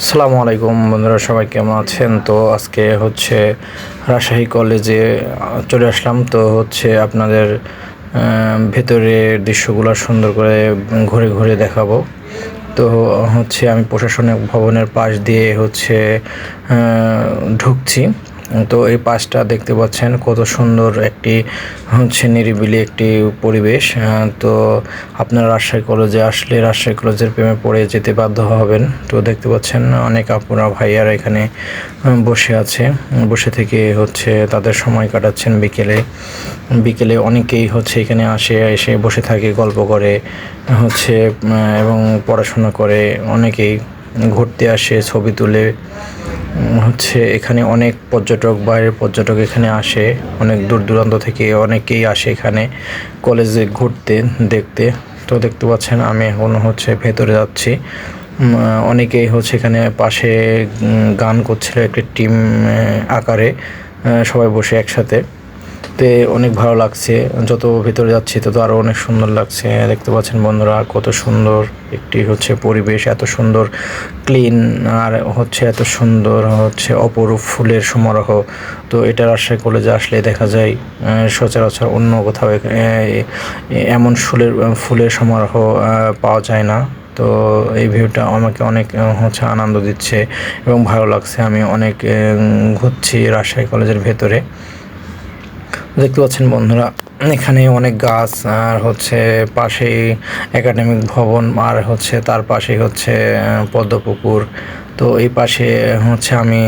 আসসালামু আলাইকুম বন্ধুরা, সবাই কেমন আছেন? তো আজকে হচ্ছে রাজশাহী কলেজে চলে আসলাম। তো হচ্ছে আপনাদের ভেতরের দৃশ্যগুলো সুন্দর করে ঘুরে ঘুরে দেখাবো। তো হচ্ছে আমি প্রশাসনিক ভবনের পাশ দিয়ে হচ্ছে ঢুকছি। তো এই পাশটা দেখতে পাচ্ছেন কত সুন্দর একটি হচ্ছে নিরিবিলি একটি পরিবেশ। তো আপনারা রাজশাহী কলেজে আসলে রাজশাহী কলেজের প্রেমে পড়ে যেতে বাধ্য হবেন। তো দেখতে পাচ্ছেন অনেক আপুরা ভাইয়ারা এখানে বসে আছে, বসে থেকে হচ্ছে তাদের সময় কাটাচ্ছেন। বিকেলে বিকেলে অনেকেই হচ্ছে এখানে এসে বসে থাকে, গল্প করে হচ্ছে এবং পড়াশোনা করে। অনেকেই ঘুরতে আসে, ছবি তুলে হচ্ছে। এখানে অনেক পর্যটক, বাইরের পর্যটক এখানে আসে, অনেক দূর দূরান্ত থেকে অনেকেই আসে এখানে কলেজে ঘুরতে, দেখতে। তো দেখতে পাচ্ছেন আমি এখন হচ্ছে ভেতরে যাচ্ছি। অনেকেই হচ্ছে এখানে পাশে গান করছিল একটি টিম আকারে, সবাই বসে একসাথে। তে অনেক ভালো লাগছে। যত ভেতরে যাচ্ছি তত আরও অনেক সুন্দর লাগছে। দেখতে পাচ্ছেন বন্ধুরা কত সুন্দর একটি হচ্ছে পরিবেশ, এত সুন্দর ক্লিন, আর হচ্ছে এত সুন্দর হচ্ছে অপরূপ ফুলের সমারোহ। তো এটা রাজশাহী কলেজে আসলে দেখা যায় সচরাচর অন্য কোথাও এমন ফুলের সমারোহ পাওয়া যায় না। তো এই ভিউটা আমাকে অনেক হচ্ছে আনন্দ দিচ্ছে এবং ভালো লাগছে। আমি অনেক ঘুরছি রাজশাহী কলেজের ভেতরে। দেখতে পাচ্ছেন বন্ধুরা এখানে অনেক গাছ, আর হচ্ছে পাশেই একাডেমিক ভবন, আর হচ্ছে তার পাশেই হচ্ছে পদ্মপুকুর। তো এই পাশে হচ্ছে আমি